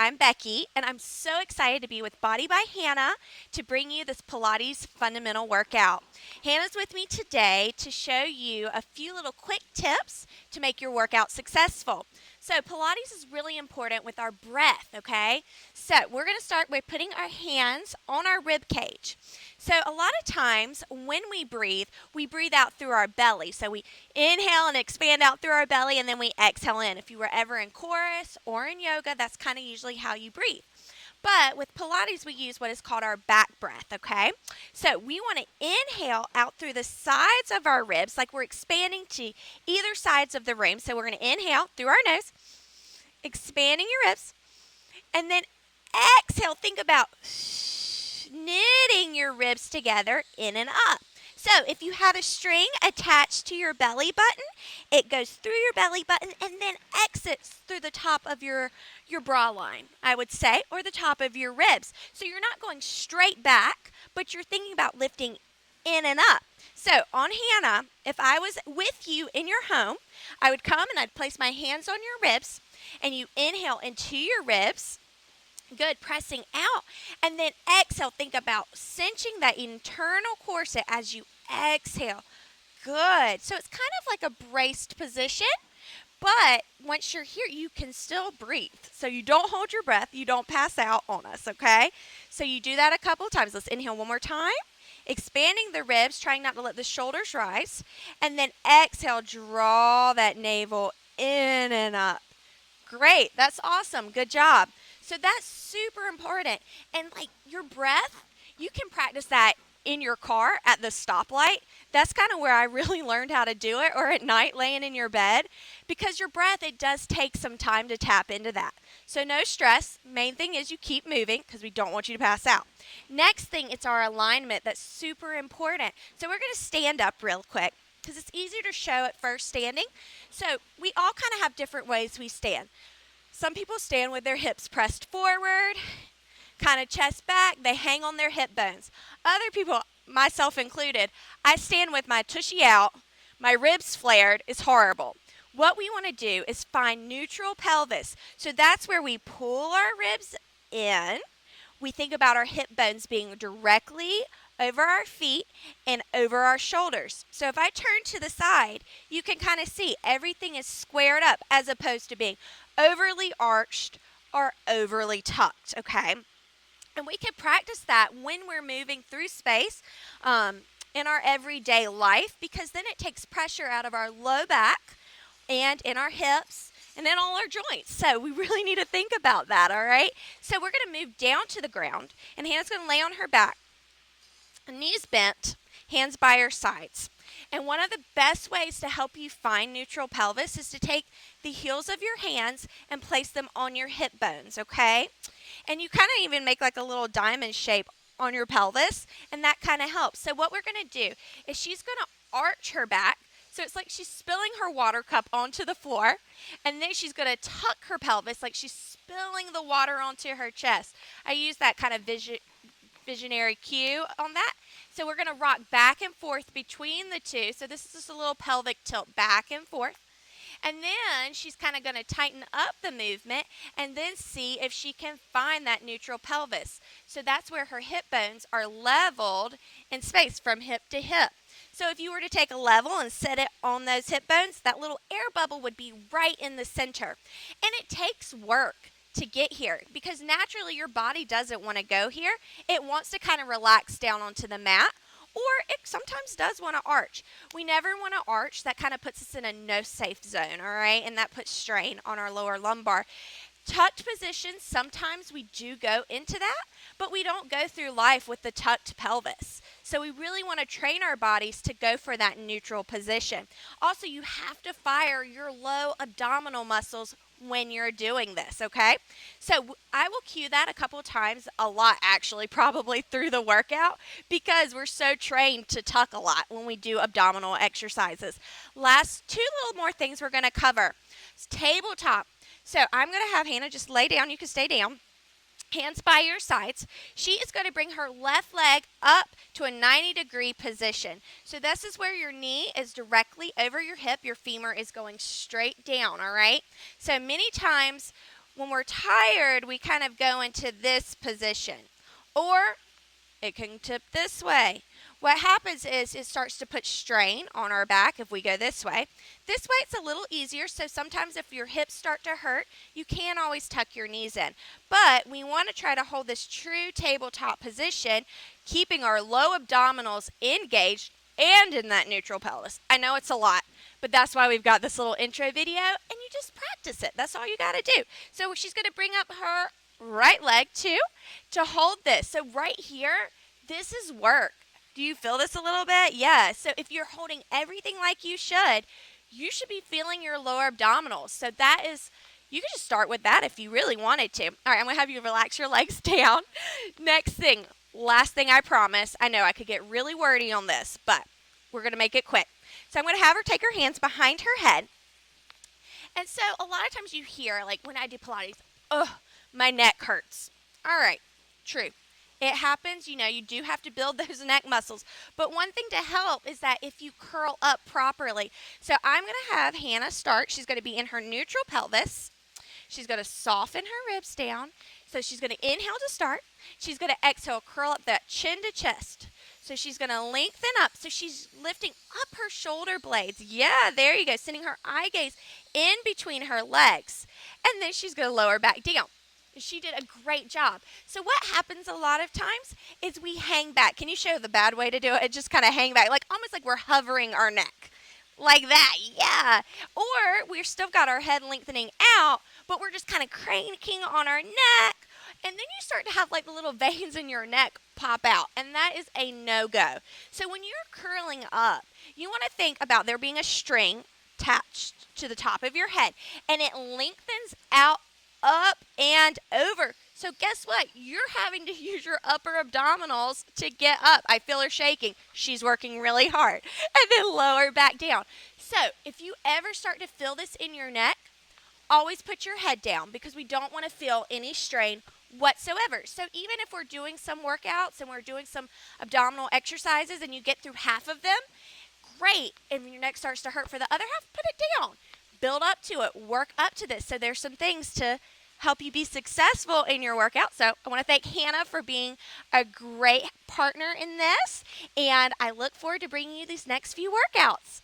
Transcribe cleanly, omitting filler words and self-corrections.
I'm Becky, and I'm so excited to be with Body by Hannah to bring you this Pilates fundamental workout. Hannah's with me today to show you a few little quick tips to make your workout successful. So, Pilates is really important with our breath, okay? So, we're going to start by putting our hands on our rib cage. So, a lot of times when we breathe out through our belly. So, we inhale and expand out through our belly, and then we exhale in. If you were ever in chorus or in yoga, that's kind of usually how you breathe. But with Pilates, we use what is called our back breath, okay? So we want to inhale out through the sides of our ribs, like we're expanding to either sides of the room. So we're going to inhale through our nose, expanding your ribs, and then exhale. Think about knitting your ribs together in and up. So if you have a string attached to your belly button, it goes through your belly button and then exits through the top of your bra line, I would say, or the top of your ribs. So you're not going straight back, but you're thinking about lifting in and up. So on Hannah, if I was with you in your home, I would come and I'd place my hands on your ribs, and you inhale into your ribs. Good, pressing out, and then exhale. Think about cinching that internal corset as you exhale. Good. So it's kind of like a braced position, but once you're here, you can still breathe. So you don't hold your breath, you don't pass out on us, okay? So you do that a couple of times. Let's inhale one more time. Expanding the ribs, trying not to let the shoulders rise, and then exhale, draw that navel in and up. Great, that's awesome. Good job. So that's super important. And like your breath, you can practice that in your car at the stoplight. That's kind of where I really learned how to do it, or at night laying in your bed, because your breath, it does take some time to tap into that. So no stress. Main thing is you keep moving because we don't want you to pass out. Next thing, it's our alignment that's super important. So we're going to stand up real quick because it's easier to show at first standing. So we all kind of have different ways we stand. Some people stand with their hips pressed forward, kind of chest back. They hang on their hip bones. Other people, myself included, I stand with my tushy out, my ribs flared. It's horrible. What we want to do is find neutral pelvis. So that's where we pull our ribs in. We think about our hip bones being directly over our feet and over our shoulders. So if I turn to the side, you can kind of see everything is squared up as opposed to being overly arched or overly tucked, okay? And we can practice that when we're moving through space in our everyday life, because then it takes pressure out of our low back and in our hips and in all our joints. So we really need to think about that, all right? So we're going to move down to the ground, and Hannah's going to lay on her back, knees bent, hands by her sides. And one of the best ways to help you find neutral pelvis is to take the heels of your hands and place them on your hip bones, okay? And you kind of even make like a little diamond shape on your pelvis, and that kind of helps. So what we're going to do is she's going to arch her back. So it's like she's spilling her water cup onto the floor, and then she's going to tuck her pelvis like she's spilling the water onto her chest. I use that kind of visionary cue on that. So we're going to rock back and forth between the two. So this is just a little pelvic tilt back and forth. And then she's kind of going to tighten up the movement and then see if she can find that neutral pelvis. So that's where her hip bones are leveled in space from hip to hip. So if you were to take a level and set it on those hip bones, that little air bubble would be right in the center. And it takes work to get here, because naturally your body doesn't want to go here. It wants to kind of relax down onto the mat, or it sometimes does want to arch. We never want to arch. That kind of puts us in a no safe zone, all right? And that puts strain on our lower lumbar. Tucked positions, sometimes we do go into that, but we don't go through life with the tucked pelvis. So we really want to train our bodies to go for that neutral position. Also, you have to fire your low abdominal muscles when you're doing this, okay? So I will cue that a couple times, a lot actually, probably through the workout, because we're so trained to tuck a lot when we do abdominal exercises. Last two little more things we're going to cover. It's tabletop. So I'm going to have Hannah just lay down. You can stay down. Hands by your sides. She is going to bring her left leg up to a 90-degree position. So this is where your knee is directly over your hip. Your femur is going straight down, all right? So many times When we're tired, we kind of go into this position. Or it can tip this way. What happens is it starts to put strain on our back if we go this way. This way it's a little easier, so sometimes if your hips start to hurt, you can't always tuck your knees in. But we want to try to hold this true tabletop position, keeping our low abdominals engaged and in that neutral pelvis. I know it's a lot, but that's why we've got this little intro video, and you just practice it. That's all you got to do. So she's going to bring up her right leg too to hold this. So right here, this is work. Do you feel this a little bit? Yeah. So if you're holding everything like you should be feeling your lower abdominals. So that is, you can just start with that if you really wanted to. All right, I'm going to have you relax your legs down. Next thing, last thing I promise. I know I could get really wordy on this, but we're going to make it quick. So I'm going to have her take her hands behind her head. And so a lot of times you hear, like when I do Pilates, oh, my neck hurts. All right, true. It happens, you do have to build those neck muscles. But one thing to help is that if you curl up properly. So I'm going to have Hannah start. She's going to be in her neutral pelvis. She's going to soften her ribs down. So she's going to inhale to start. She's going to exhale, curl up that chin to chest. So she's going to lengthen up. So she's lifting up her shoulder blades. Yeah, there you go. Sending her eye gaze in between her legs. And then she's going to lower back down. She did a great job. So what happens a lot of times is we hang back. Can you show the bad way to do it? Just kind of hang back, like almost like we're hovering our neck. Like that, yeah. Or we've still got our head lengthening out, but we're just kind of cranking on our neck. And then you start to have like the little veins in your neck pop out. And that is a no-go. So when you're curling up, you want to think about there being a string attached to the top of your head. And it lengthens out, up, and over. So guess what? You're having to use your upper abdominals to get up. I feel her shaking. She's working really hard. And then lower back down. So if you ever start to feel this in your neck, always put your head down because we don't want to feel any strain whatsoever. So even if we're doing some workouts and we're doing some abdominal exercises and you get through half of them, great. And when your neck starts to hurt for the other half, put it down. Build up to it. Work up to this. So there's some things to help you be successful in your workout. So I want to thank Hannah for being a great partner in this. And I look forward to bringing you these next few workouts.